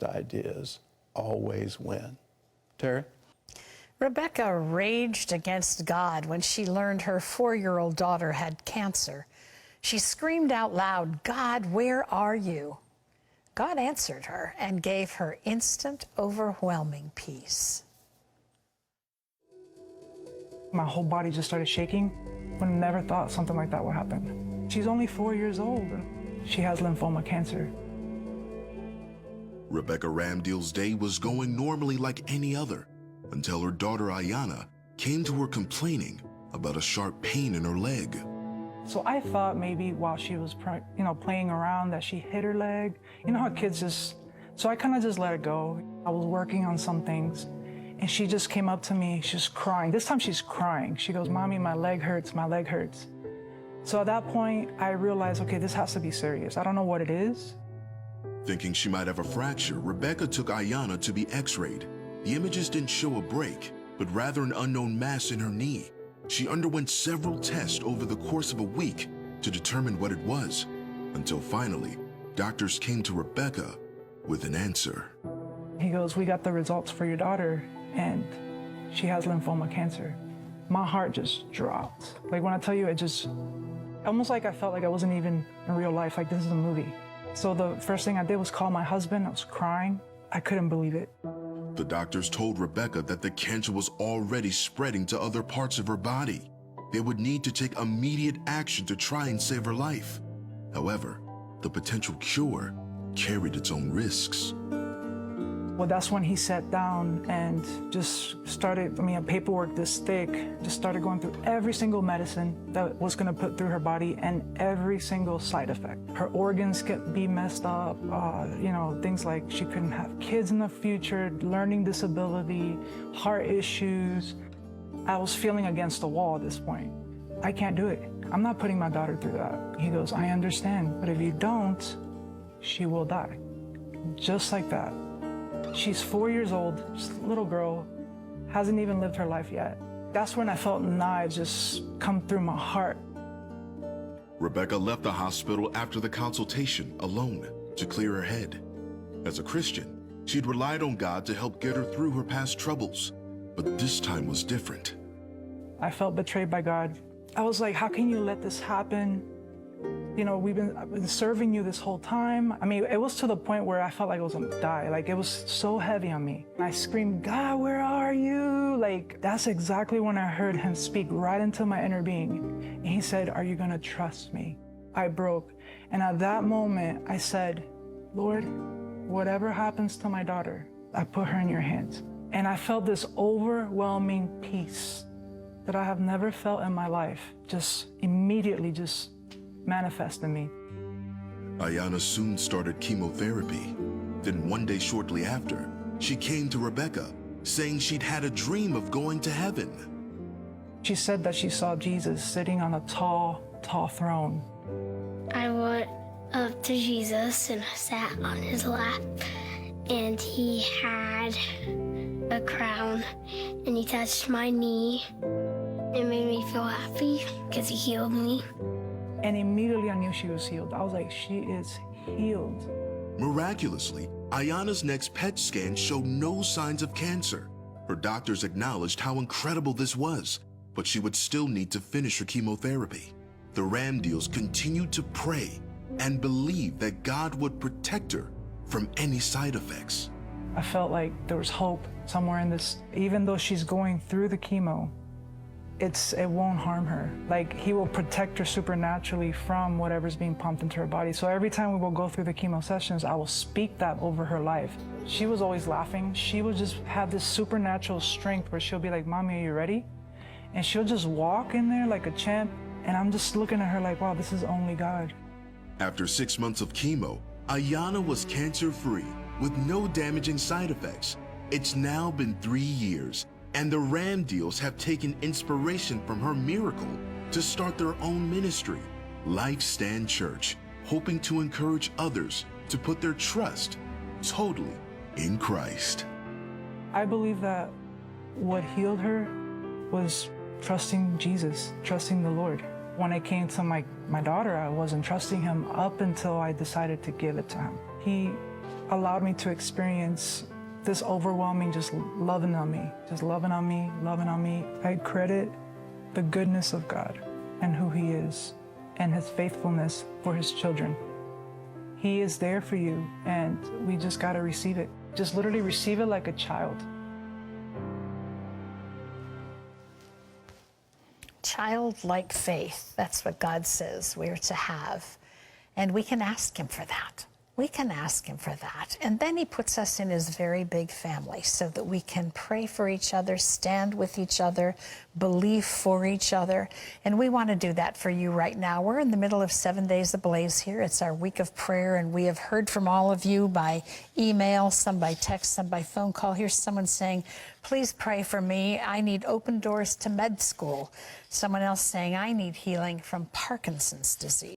best ideas always win. Terry? Rebecca raged against God when she learned her 4-year-old daughter had cancer. She screamed out loud, "God, where are you?" God answered her and gave her instant, overwhelming peace. My whole body just started shaking. I never thought something like that would happen. She's only 4 years old. She has lymphoma cancer. Rebecca Ramdeal's day was going normally like any other until her daughter Aiyana came to her complaining about a sharp pain in her leg. So I thought maybe while she was playing around that she hit her leg. You know how kids just, so I kind of just let it go. I was working on some things and she just came up to me, she's crying. This time she's crying. She goes, "Mommy, my leg hurts, my leg hurts." So at that point, I realized, okay, this has to be serious. I don't know what it is. Thinking she might have a fracture, Rebecca took Aiyana to be x-rayed. The images didn't show a break, but rather an unknown mass in her knee. She underwent several tests over the course of a week to determine what it was, until finally, doctors came to Rebecca with an answer. He goes, "We got the results for your daughter, and she has lymphoma cancer." My heart just dropped. Like when I tell you, it just, almost like I felt like I wasn't even in real life, like this is a movie. So the first thing I did was call my husband. I was crying. I couldn't believe it. The doctors told Rebecca that the cancer was already spreading to other parts of her body. They would need to take immediate action to try and save her life. However, the potential cure carried its own risks. Well, that's when he sat down and just started, paperwork this thick, just started going through every single medicine that was gonna put through her body and every single side effect. Her organs could be messed up, things like she couldn't have kids in the future, learning disability, heart issues. I was feeling against the wall at this point. I can't do it. I'm not putting my daughter through that. He goes, "I understand, but if you don't, she will die." Just like that. She's 4 years old, just a little girl, hasn't even lived her life yet. That's when I felt knives just come through my heart. Rebecca left the hospital after the consultation alone to clear her head. As a Christian, she'd relied on God to help get her through her past troubles, but this time was different. I felt betrayed by God. I was like, how can you let this happen? You know, I've been serving you this whole time. It was to the point where I felt like I was gonna die. Like, it was so heavy on me. I screamed, "God, where are you?" Like, that's exactly when I heard him speak right into my inner being. And he said, "Are you gonna trust me?" I broke. And at that moment, I said, "Lord, whatever happens to my daughter, I put her in your hands." And I felt this overwhelming peace that I have never felt in my life, just immediately just manifest in me. Aiyana soon started chemotherapy. Then one day shortly after, she came to Rebecca, saying she'd had a dream of going to heaven. She said that she saw Jesus sitting on a tall, tall throne. I went up to Jesus and I sat on his lap, and he had a crown, and he touched my knee. It made me feel happy because he healed me. And immediately I knew she was healed. I was like, she is healed. Miraculously, Aiyana's next PET scan showed no signs of cancer. Her doctors acknowledged how incredible this was, but she would still need to finish her chemotherapy. The Ramdeals continued to pray and believe that God would protect her from any side effects. I felt like there was hope somewhere in this. Even though she's going through the chemo, it won't harm her. Like, he will protect her supernaturally from whatever's being pumped into her body. So every time we will go through the chemo sessions, I will speak that over her life. She was always laughing. She would just have this supernatural strength where she'll be like, "Mommy, are you ready?" And she'll just walk in there like a champ. And I'm just looking at her like, wow, this is only God. After 6 months of chemo, Aiyana was cancer-free with no damaging side effects. It's now been 3 years, and the Ramdeals have taken inspiration from her miracle to start their own ministry, Life Stand Church, hoping to encourage others to put their trust totally in Christ. I believe that what healed her was trusting Jesus, trusting the Lord. When it came to my daughter, I wasn't trusting him up until I decided to give it to him. He allowed me to experience this overwhelming just loving on me, loving on me. I credit the goodness of God and who He is and His faithfulness for His children. He is there for you, and we just got to receive it. Just literally receive it like a child. Childlike faith, that's what God says we're to have. And we can ask Him for that. We can ask Him for that. And then He puts us in His very big family so that we can pray for each other, stand with each other, believe for each other. And we want to do that for you right now. We're in the middle of 7 Days Ablaze here. It's our week of prayer, and we have heard from all of you by email, some by text, some by phone call. Here's someone saying, please pray for me. I need open doors to med school. Someone else saying, I need healing from Parkinson's disease.